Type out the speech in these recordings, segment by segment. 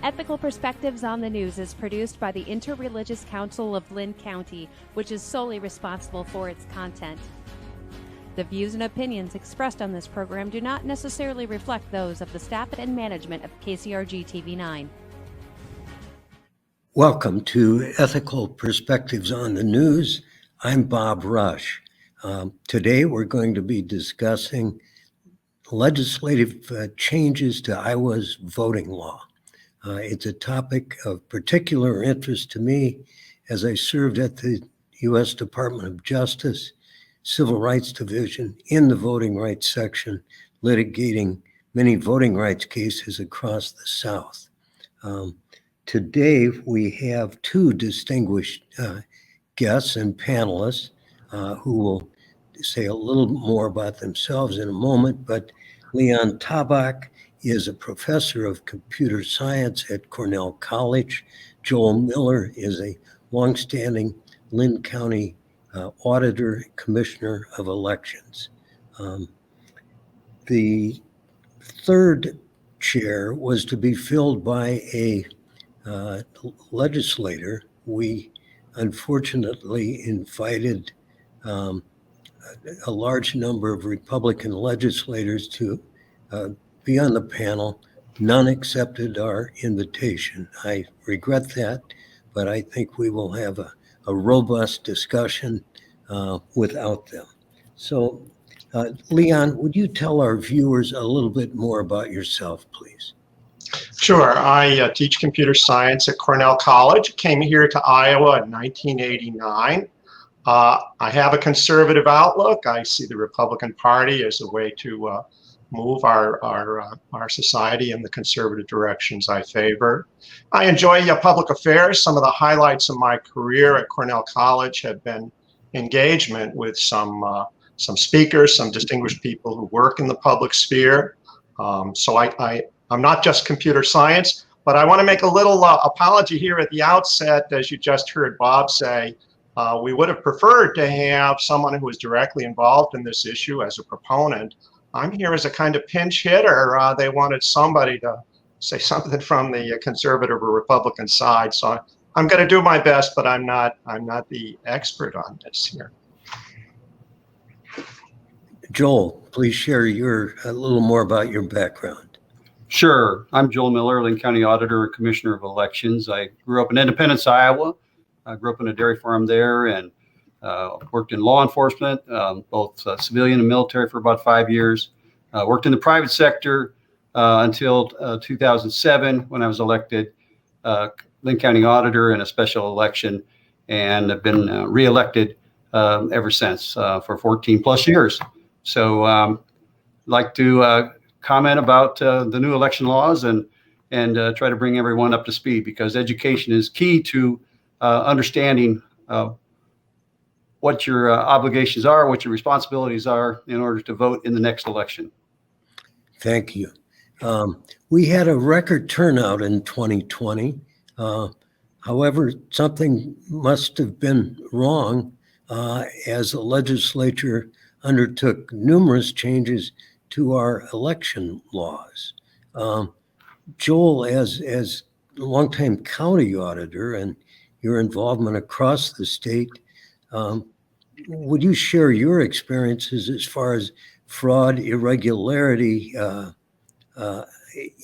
Ethical Perspectives on the News is produced by the Interreligious Council of Linn County, which is solely responsible for its content. The views and opinions expressed on this program do not necessarily reflect those of the staff and management of KCRG TV9. Welcome to Ethical Perspectives on the News. I'm Bob Rush. Today we're going to be discussing legislative changes to Iowa's voting law. It's a topic of particular interest to me as I served at the U.S. Department of Justice Civil Rights Division in the voting rights section, litigating many voting rights cases across the South. Today we have two distinguished guests and panelists who will say a little more about themselves in a moment, but Linn Tabak is a professor of computer science at Cornell College. Joel Miller is a longstanding Linn County Auditor, Commissioner of Elections. The third chair was to be filled by a legislator. We unfortunately invited a large number of Republican legislators to be on the panel. None accepted our invitation. I regret that, but I think we will have a robust discussion without them. So, Linn, would you tell our viewers a little bit more about yourself, please? Sure. I teach computer science at Cornell College. Came here to Iowa in 1989. I have a conservative outlook. I see the Republican Party as a way to move our society in the conservative directions I favor. I enjoy public affairs. Some of the highlights of my career at Cornell College have been engagement with some speakers, some distinguished people who work in the public sphere. So I'm not just computer science, but I want to make a little apology here at the outset. As you just heard Bob say, we would have preferred to have someone who was directly involved in this issue as a proponent. I'm here as a kind of pinch hitter. They wanted somebody to say something from the conservative or Republican side. So I'm going to do my best, but I'm not the expert on this here. Joel, please share a little more about your background. Sure. I'm Joel Miller, Linn County Auditor and Commissioner of Elections. I grew up in Independence, Iowa. I grew up in a dairy farm there and worked in law enforcement, both civilian and military, for about 5 years. Worked in the private sector until 2007 when I was elected Linn County Auditor in a special election, and have been reelected ever since for 14 plus years. So I'd like to comment about the new election laws and try to bring everyone up to speed, because education is key to understanding what your obligations are, what your responsibilities are in order to vote in the next election. Thank you. We had a record turnout in 2020. However, something must have been wrong as the legislature undertook numerous changes to our election laws. Joel, as a longtime county auditor and your involvement across the state, would you share your experiences as far as fraud, irregularity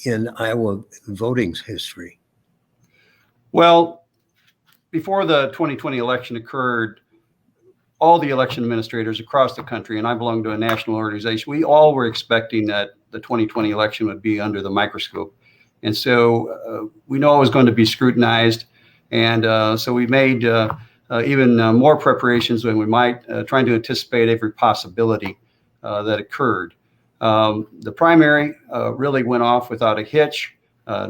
in Iowa voting history? Well, before the 2020 election occurred, all the election administrators across the country, and I belong to a national organization, we all were expecting that the 2020 election would be under the microscope. And so we know it was going to be scrutinized. And so we made even more preparations than we might, trying to anticipate every possibility that occurred. The primary really went off without a hitch.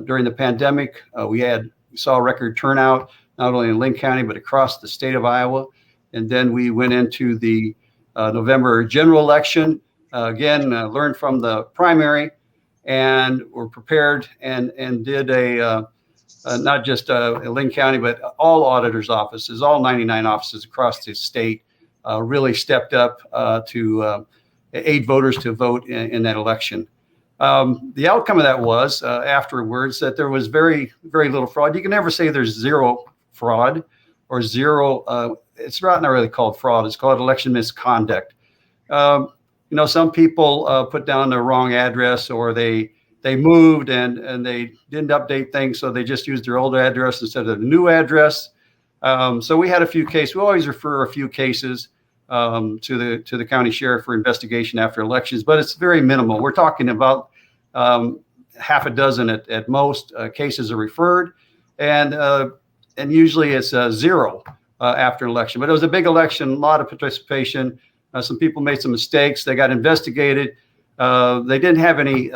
During the pandemic, we saw a record turnout, not only in Linn County, but across the state of Iowa. And then we went into the November general election, again, learned from the primary, and were prepared and did not just Linn County, but all auditors' offices, all 99 offices across the state really stepped up to aid voters to vote in that election. The outcome of that was afterwards that there was very, very little fraud. You can never say there's zero fraud or zero. It's not really called fraud. It's called election misconduct. Some people put down the wrong address, or they moved and they didn't update things, so they just used their old address instead of the new address. So we had a few cases. We always refer a few cases to the county sheriff for investigation after elections, but it's very minimal. We're talking about half a dozen at most cases are referred, and usually it's zero after election. But it was a big election, a lot of participation. Some people made some mistakes. They got investigated. They didn't have any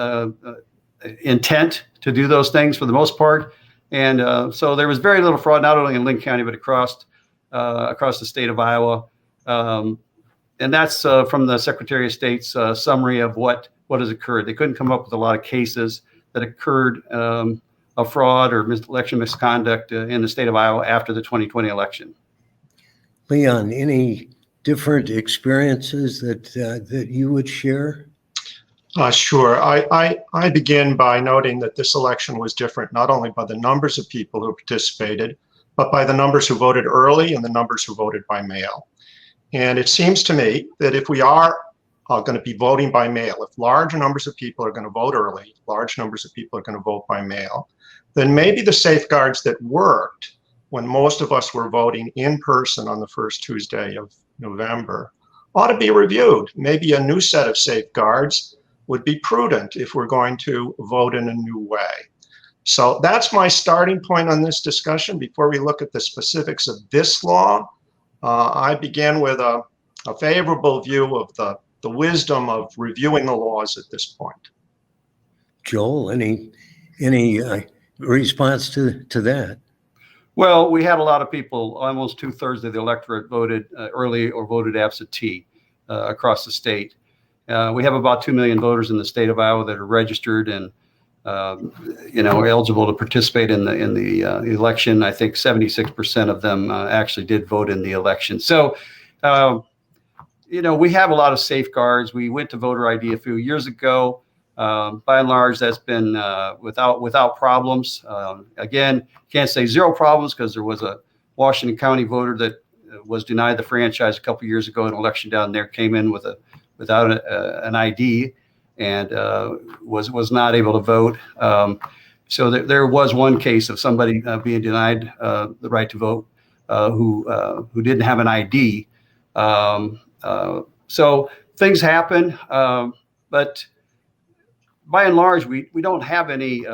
intent to do those things for the most part. And so there was very little fraud, not only in Linn County, but across the state of Iowa. And that's from the Secretary of State's summary of what has occurred. They couldn't come up with a lot of cases that occurred of fraud or election misconduct in the state of Iowa after the 2020 election. Leon, any different experiences that you would share? Sure. I begin by noting that this election was different, not only by the numbers of people who participated, but by the numbers who voted early and the numbers who voted by mail. And it seems to me that if we are going to be voting by mail, if large numbers of people are going to vote early, large numbers of people are going to vote by mail, then maybe the safeguards that worked when most of us were voting in person on the first Tuesday of November ought to be reviewed. Maybe a new set of safeguards would be prudent if we're going to vote in a new way. So that's my starting point on this discussion. Before we look at the specifics of this law, I begin with a favorable view of the wisdom of reviewing the laws at this point. Joel, any response to that? Well, we had a lot of people, almost 2/3 of the electorate voted early or voted absentee across the state. We have about 2 million voters in the state of Iowa that are registered and eligible to participate in the election. I think 76% of them actually did vote in the election. So, we have a lot of safeguards. We went to voter ID a few years ago. By and large, that's been without problems. Again, can't say zero problems because there was a Washington County voter that was denied the franchise a couple of years ago. An election down there came in without an ID and was not able to vote. So there was one case of somebody being denied the right to vote who didn't have an ID. So things happen, but by and large, we don't have any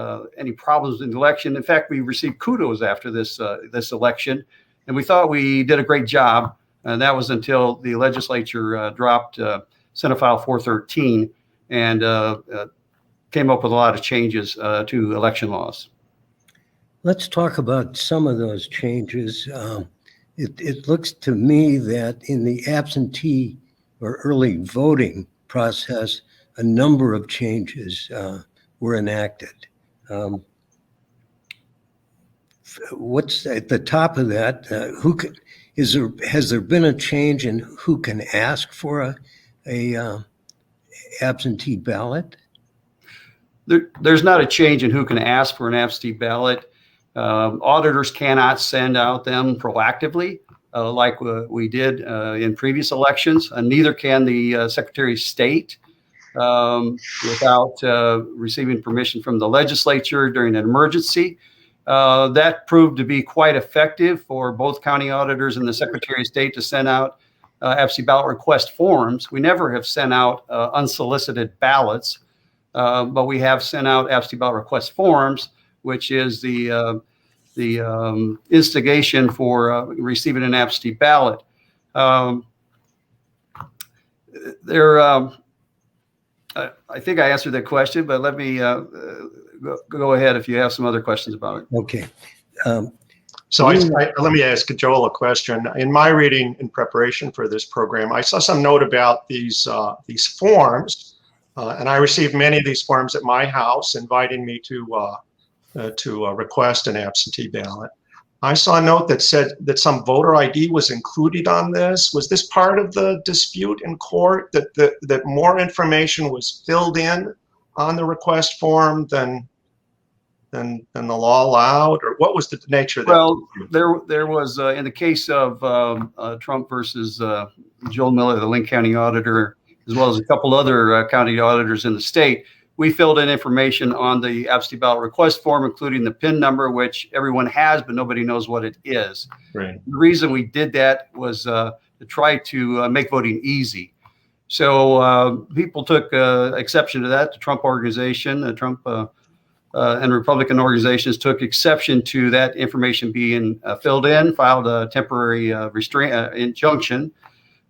problems in the election. In fact, we received kudos after this election, and we thought we did a great job. And that was until the legislature dropped Senate File 413 and came up with a lot of changes to election laws. Let's talk about some of those changes. It looks to me that in the absentee or early voting process, a number of changes were enacted. What's at the top of that? Has there been a change in who can ask for a absentee ballot? There's not a change in who can ask for an absentee ballot. Auditors cannot send out them proactively like we did in previous elections, and neither can the Secretary of State without receiving permission from the legislature during an emergency. That proved to be quite effective for both county auditors and the Secretary of State to send out absentee ballot request forms. We never have sent out unsolicited ballots, but we have sent out absentee ballot request forms, which is the instigation for receiving an absentee ballot. I think I answered that question, but let me go ahead if you have some other questions about it. Okay. So let me ask Joel a question. In my reading in preparation for this program, I saw some note about these forms, and I received many of these forms at my house inviting me to request an absentee ballot. I saw a note that said that some voter ID was included on this. Was this part of the dispute in court that more information was filled in on the request form than the law allowed, or what was the nature of that? Well, there was in the case of Trump versus Joel Miller, the Linn County Auditor, as well as a couple other county auditors in the state. We filled in information on the absentee ballot request form, including the PIN number, which everyone has, but nobody knows what it is. Right. The reason we did that was to try to make voting easy. So people took exception to that. The Trump organization, and Republican organizations took exception to that information being filled in, filed a temporary injunction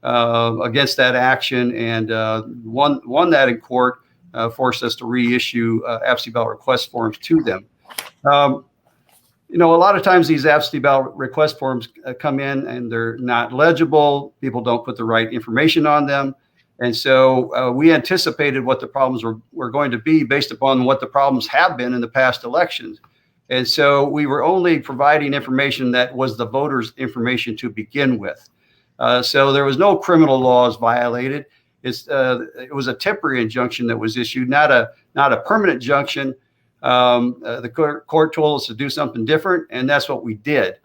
against that action, and won that in court, forced us to reissue absentee ballot request forms to them. A lot of times these absentee ballot request forms come in and they're not legible. People don't put the right information on them. And so we anticipated what the problems were going to be based upon what the problems have been in the past elections. And so we were only providing information that was the voters' information to begin with. So there was no criminal laws violated. It was a temporary injunction that was issued, not a permanent injunction. The court told us to do something different, and that's what we did.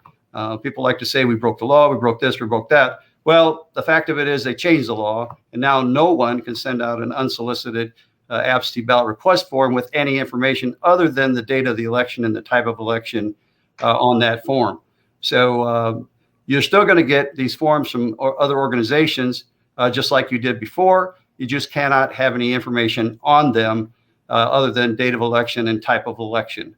People like to say we broke the law, we broke this, we broke that. Well, the fact of it is they changed the law, and now no one can send out an unsolicited absentee ballot request form with any information other than the date of the election and the type of election on that form. So you're still going to get these forms from other organizations, just like you did before. You just cannot have any information on them other than date of election and type of election.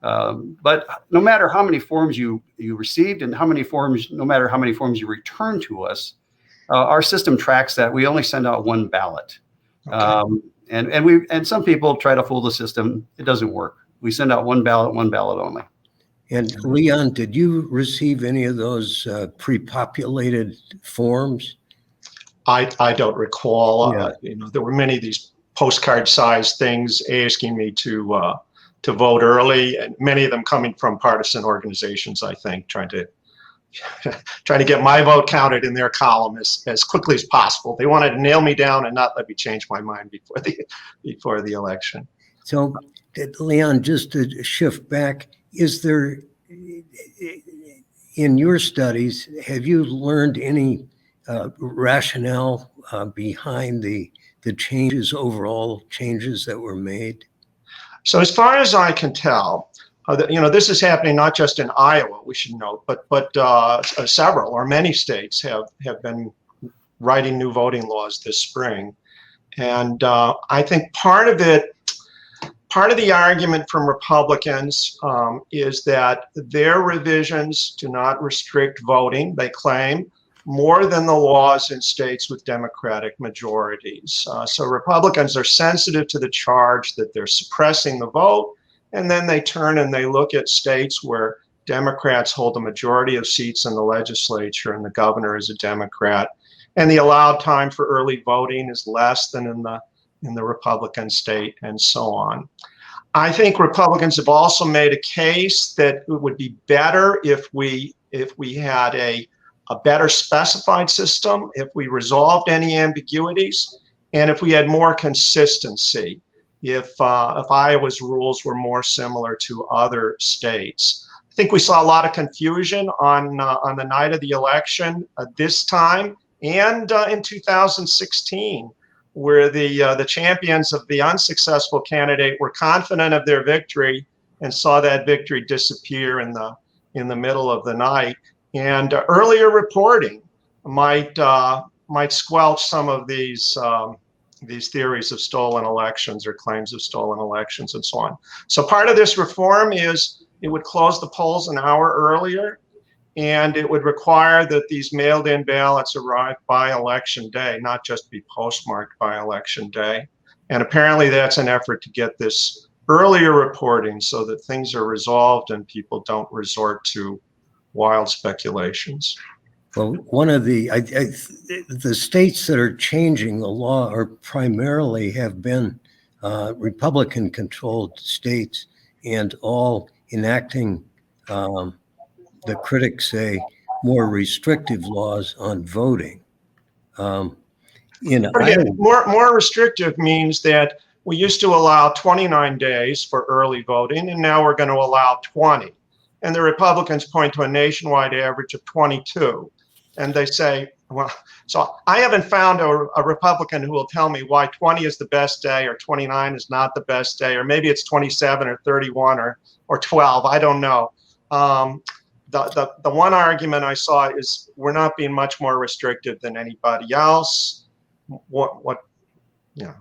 But no matter how many forms you received and no matter how many forms you return to us, our system tracks that. We only send out one ballot. Okay. And some people try to fool the system. It doesn't work. We send out one ballot only. And Leon, did you receive any of those pre-populated forms? I don't recall. Yeah. There were many of these postcard-sized things asking me to vote early, and many of them coming from partisan organizations, I think, trying to get my vote counted in their column as quickly as possible. They wanted to nail me down and not let me change my mind before the election. So, Leon, just to shift back, is there, in your studies, have you learned any rationale behind the overall changes that were made? So as far as I can tell, this is happening not just in Iowa, we should note, but several or many states have been writing new voting laws this spring. And I think part of the argument from Republicans is that their revisions do not restrict voting, they claim, more than the laws in states with Democratic majorities. So Republicans are sensitive to the charge that they're suppressing the vote, and then they turn and they look at states where Democrats hold the majority of seats in the legislature and the governor is a Democrat, and the allowed time for early voting is less than in the Republican state, and so on. I think Republicans have also made a case that it would be better if we had a better specified system, if we resolved any ambiguities, and if we had more consistency, if Iowa's rules were more similar to other states. I think we saw a lot of confusion on the night of the election this time and in 2016, where the champions of the unsuccessful candidate were confident of their victory and saw that victory disappear in the middle of the night. And earlier reporting might squelch some of these theories of stolen elections or claims of stolen elections and so on. So part of this reform is it would close the polls an hour earlier, and it would require that these mailed-in ballots arrive by election day, not just be postmarked by election day. And apparently that's an effort to get this earlier reporting so that things are resolved and people don't resort to wild speculations. Well, one of the states that are changing the law are primarily have been Republican-controlled states, and all enacting, the critics say, more restrictive laws on voting. More restrictive means that We used to allow 29 days for early voting, and now we're going to allow 20. And the Republicans point to a nationwide average of 22. And they say, well, so I haven't found a Republican who will tell me why 20 is the best day or 29 is not the best day, or maybe it's 27 or 31 or 12. I don't know. The one argument I saw is we're not being much more restrictive than anybody else. Yeah.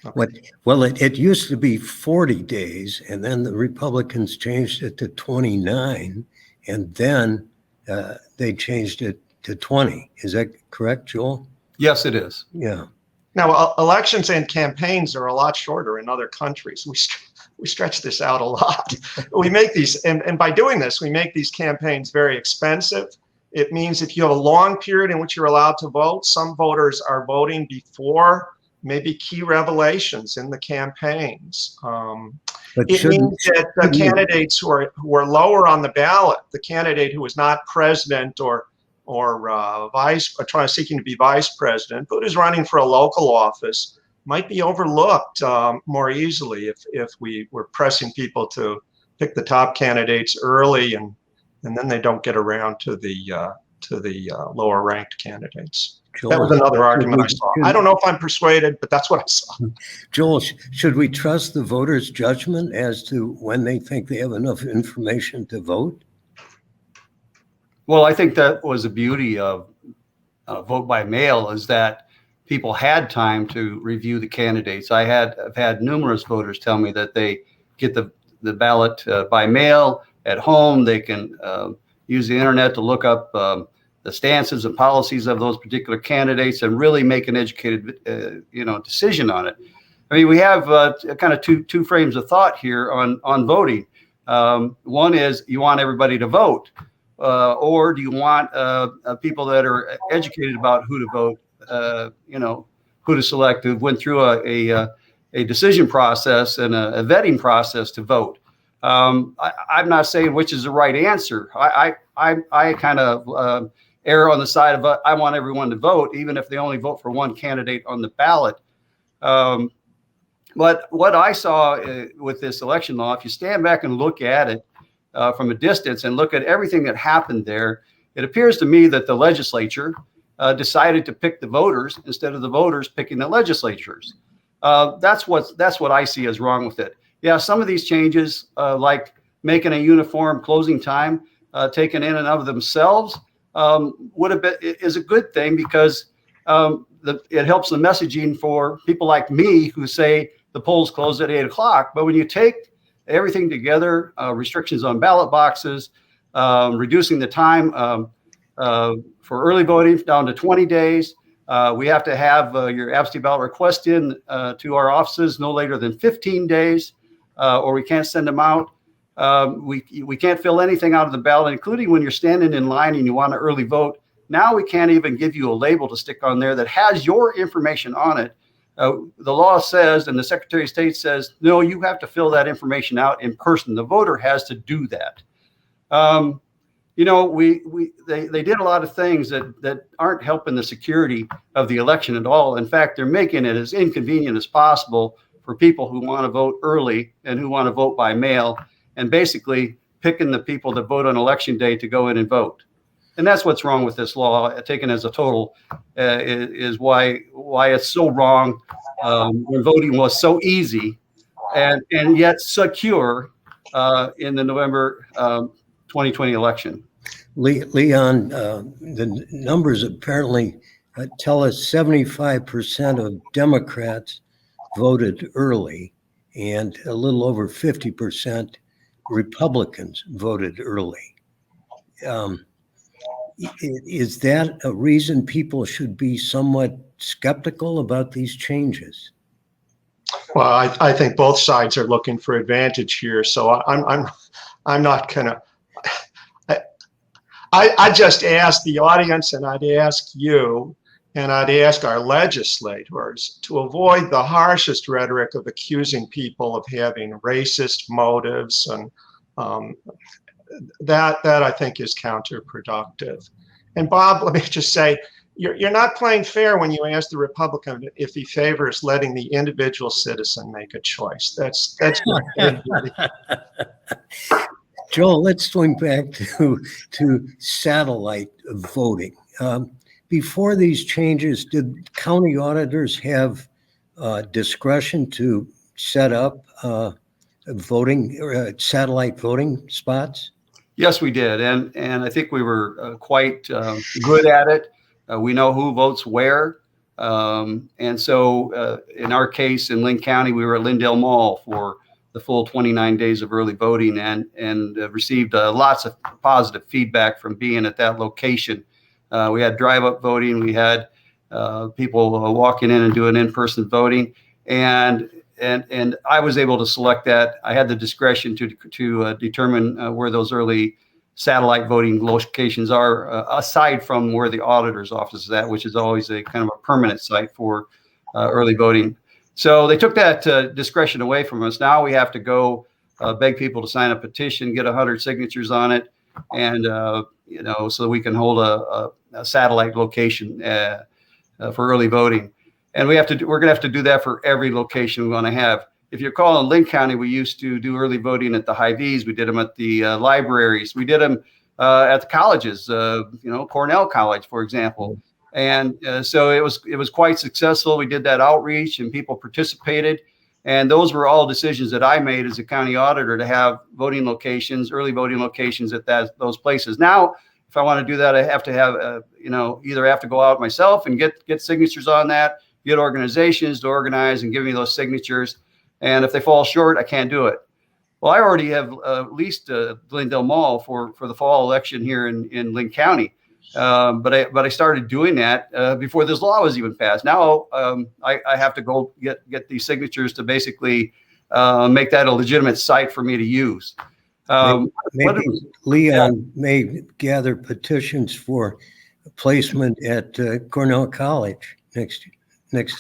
Okay. Well, it used to be 40 days, and then the Republicans changed it to 29, and then they changed it to 20. Is that correct, Joel? Yes, it is. Yeah. Now, elections and campaigns are a lot shorter in other countries. We stretch this out a lot. We make these, and by doing this, we make these campaigns very expensive. It means if you have a long period in which you're allowed to vote, some voters are voting before maybe key revelations in the campains. It means that the candidates who are lower on the ballot, the candidate who is not president or seeking to be vice president, but is running for a local office, might be overlooked more easily if we were pressing people to pick the top candidates early, and then they don't get around to the lower ranked candidates. Joel, that was another argument I saw. I don't know if I'm persuaded, but that's what I saw. Joel, should we trust the voters' judgment as to when they think they have enough information to vote? Well, I think that was the beauty of vote by mail, is that people had time to review the candidates. I've had numerous voters tell me that they get the ballot by mail at home. They can use the internet to look up the stances and policies of those particular candidates and really make an educated, decision on it. I mean, we have kind of two frames of thought here on voting. One is you want everybody to vote, or do you want people that are educated about who to vote, who to select, who went through a decision process and a vetting process to vote. I'm not saying which is the right answer. I kind of err on the side of I want everyone to vote, even if they only vote for one candidate on the ballot. But what I saw with this election law, if you stand back and look at it from a distance and look at everything that happened there, it appears to me that the legislature decided to pick the voters instead of the voters picking the legislatures. That's what I see as wrong with it. Yeah, some of these changes, like making a uniform closing time, taken in and of themselves, is a good thing, because it helps the messaging for people like me who say the polls close at 8 o'clock. But when you take everything together, restrictions on ballot boxes, reducing the time for early voting down to 20 days, we have to have your absentee ballot request in to our offices no later than 15 days, or we can't send them out. We can't fill anything out of the ballot, including when you're standing in line and you want to early vote. Now we can't even give you a label to stick on there that has your information on it. The law says, and the Secretary of State says, no, you have to fill that information out in person. The voter has to do that. They did a lot of things that aren't helping the security of the election at all. In fact, they're making it as inconvenient as possible for people who want to vote early and who want to vote by mail, and basically picking the people that vote on election day to go in and vote. And that's what's wrong with this law, taken as a total, is why it's so wrong when voting was so easy and yet secure in the November 2020 election. Leon, the numbers apparently tell us 75% of Democrats voted early, and a little over 50% Republicans voted early. Is that a reason people should be somewhat skeptical about these changes? Well, I think both sides are looking for advantage here, so I'm not gonna. I just ask the audience, and I'd ask you, and I'd ask our legislators to avoid the harshest rhetoric of accusing people of having racist motives, and that I think is counterproductive. And Bob, let me just say, you're not playing fair when you ask the Republican if he favors letting the individual citizen make a choice. That's Joel, let's swing back to satellite voting. Before these changes, did county auditors have discretion to set up voting or satellite voting spots? Yes, we did, and I think we were quite good at it. We know who votes where, and so in our case in Linn County, we were at Lindale Mall for the full 29 days of early voting, and received lots of positive feedback from being at that location. We had drive-up voting, we had people walking in and doing in-person voting, and I was able to select that. I had the discretion to determine where those early satellite voting locations are, aside from where the auditor's office is at, which is always a kind of a permanent site for early voting. So they took that discretion away from us. Now we have to go beg people to sign a petition, get 100 signatures on it, and so that we can hold a satellite location for early voting. And we're going to have to do that for every location we want to have. If you recall, in Linn County, we used to do early voting at the Hy-Vees. We did them at the libraries. We did them at the colleges, Cornell College, for example. And so it was quite successful. We did that outreach and people participated. And those were all decisions that I made as a county auditor to have voting locations, early voting locations at those places. Now, if I want to do that, I have to have, either have to go out myself and get signatures on that, get organizations to organize and give me those signatures. And if they fall short, I can't do it. Well, I already have leased Glendale Mall for the fall election here in Linn County. But I started doing that before this law was even passed. Now I have to go get these signatures to basically make that a legitimate site for me to use. Maybe Leon may gather petitions for placement at Cornell College next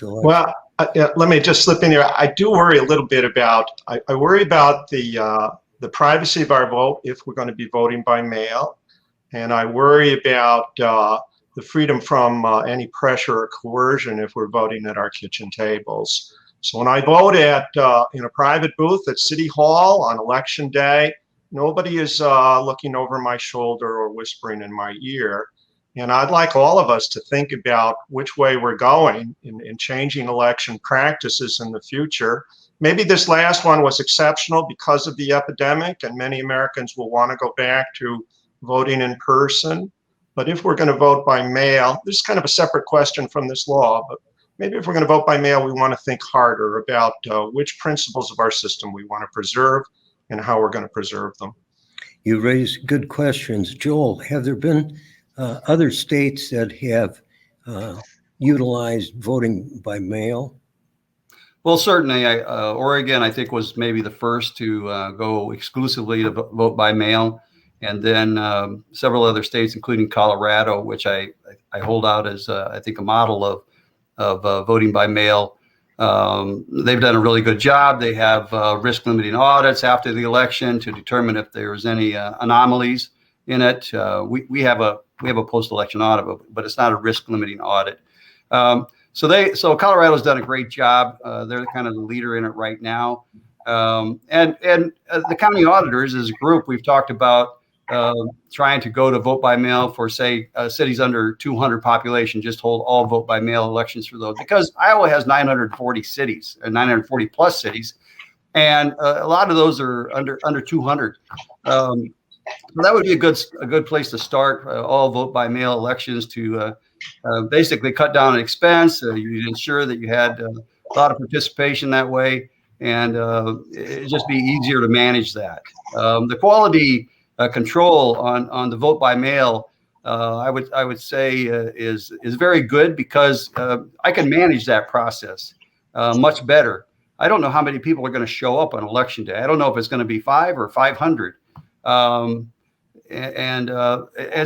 election. Well, let me just slip in here. I do worry a little bit about. I worry about the privacy of our vote if we're going to be voting by mail, and I worry about the freedom from any pressure or coercion if we're voting at our kitchen tables. So when I vote in a private booth at City Hall on election day, nobody is looking over my shoulder or whispering in my ear. And I'd like all of us to think about which way we're going in changing election practices in the future. Maybe this last one was exceptional because of the epidemic, and many Americans will want to go back to voting in person. But if we're going to vote by mail, this is kind of a separate question from this law, but maybe if we're going to vote by mail, we want to think harder about which principles of our system we want to preserve and how we're going to preserve them. You raise good questions. Joel, have there been other states that have utilized voting by mail? Well, certainly, Oregon, I think, was maybe the first to go exclusively to vote by mail. And then several other states, including Colorado, which I hold out as, I think, a model of voting by mail. They've done a really good job. They have risk limiting audits after the election to determine if there's any anomalies in it. We have a post-election audit, but it's not a risk limiting audit. So Colorado's done a great job. They're kind of the leader in it right now. And the county auditors as a group, we've talked about trying to go to vote by mail for, say, cities under 200 population, just hold all vote by mail elections for those, because Iowa has 940 cities, 940 plus cities, and a lot of those are under 200. So that would be a good place to start, all vote by mail elections to basically cut down on expense. You'd ensure that you had a lot of participation that way, and it'd just be easier to manage that. The quality control on the vote by mail, I would say is very good, because I can manage that process much better. I don't know how many people are going to show up on election day. I don't know if it's going to be 5 or 500. And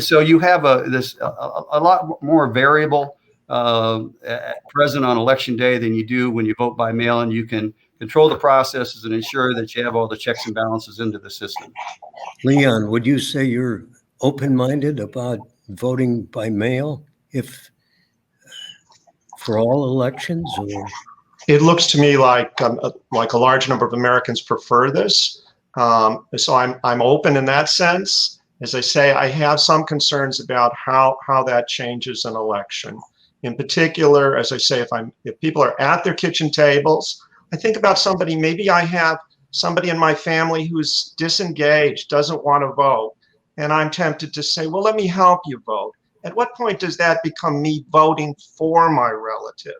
so you have a lot more variable present on election day than you do when you vote by mail, and you can control the processes and ensure that you have all the checks and balances into the system. Leon, would you say you're open-minded about voting by mail if for all elections, or? It looks to me like a large number of Americans prefer this. So I'm open in that sense. As I say, I have some concerns about how that changes an election. In particular, as I say, if people are at their kitchen tables, I think about somebody, maybe I have somebody in my family who's disengaged, doesn't want to vote, and I'm tempted to say, well, let me help you vote. At what point does that become me voting for my relative?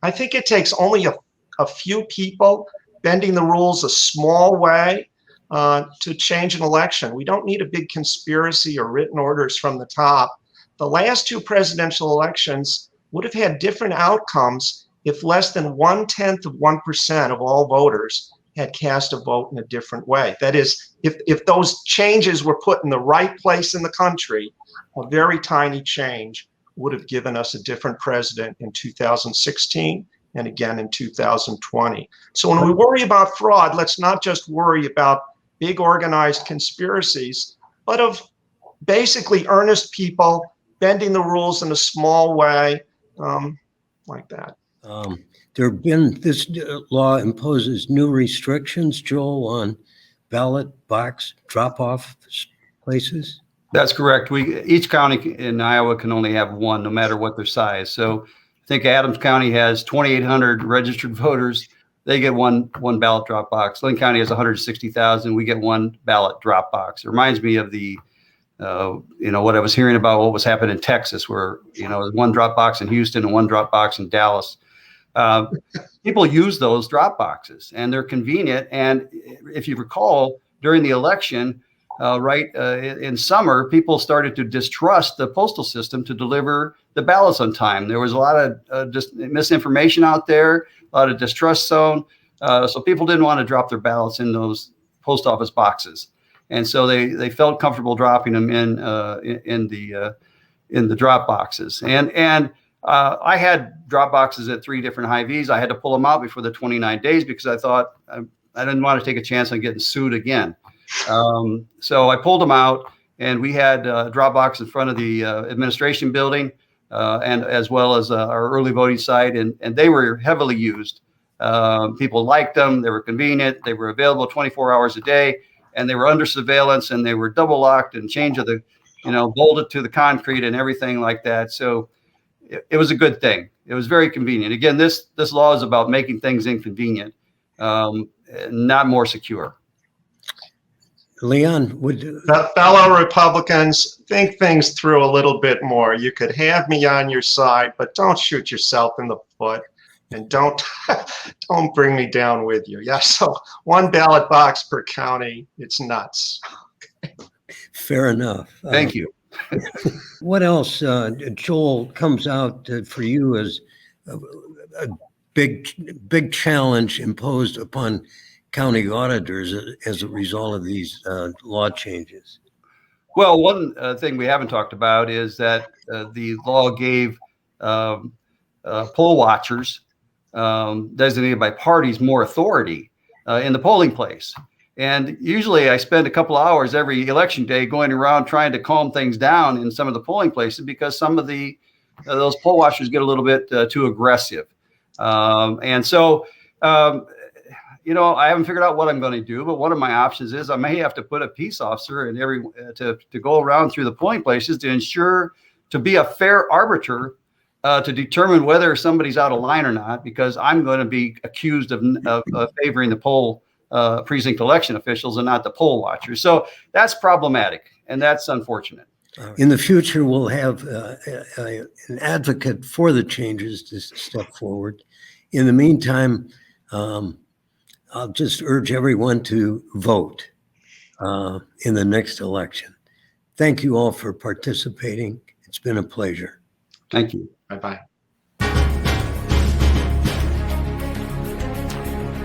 I think it takes only a few people bending the rules a small way to change an election. We don't need a big conspiracy or written orders from the top. The last two presidential elections would have had different outcomes if less than 0.1% of all voters had cast a vote in a different way. That is, if those changes were put in the right place in the country, a very tiny change would have given us a different president in 2016 and again in 2020. So when we worry about fraud, let's not just worry about big organized conspiracies, but of basically earnest people bending the rules in a small way, like that. This law imposes new restrictions, Joel, on ballot box drop-off places? That's correct. Each county in Iowa can only have one, no matter what their size. So I think Adams County has 2,800 registered voters. They get one ballot drop box. Linn County has 160,000. We get one ballot drop box. It reminds me of the, what I was hearing about what was happening in Texas, where, there's one drop box in Houston and one drop box in Dallas. People use those drop boxes and they're convenient. And if you recall, during the election, in summer, people started to distrust the postal system to deliver the ballots on time. There was a lot of just misinformation out there, a lot of distrust zone. So people didn't want to drop their ballots in those post office boxes. And so they felt comfortable dropping them in the drop boxes. And I had drop boxes at 3 different Hy-Vees. I had to pull them out before the 29 days because I thought I didn't want to take a chance on getting sued again. So I pulled them out, and we had a drop box in front of the administration building, and as well as our early voting site, and they were heavily used. People liked them. They were convenient. They were available 24 hours a day, and they were under surveillance, and they were double locked and bolted to the concrete and everything like that. So it was a good thing. It was very convenient. Again, this law is about making things inconvenient, not more secure. Leon, fellow Republicans, think things through a little bit more. You could have me on your side, but don't shoot yourself in the foot, and don't bring me down with you. Yeah, so one ballot box per county, it's nuts. Fair enough. Thank you. What else, Joel, comes out for you as a big challenge imposed upon county auditors as a result of these law changes? Well, one thing we haven't talked about is that the law gave poll watchers designated by parties more authority in the polling place. And usually I spend a couple hours every election day going around trying to calm things down in some of the polling places because some of those poll watchers get a little bit too aggressive. And so, I haven't figured out what I'm going to do, but one of my options is I may have to put a peace officer in to go around through the polling places to be a fair arbiter to determine whether somebody's out of line or not, because I'm going to be accused of favoring the poll precinct election officials and not the poll watchers. So that's problematic, and that's unfortunate. In the future, we'll have an advocate for the changes to step forward. In the meantime, I'll just urge everyone to vote in the next election. Thank you all for participating. It's been a pleasure. Thank you. Bye-bye.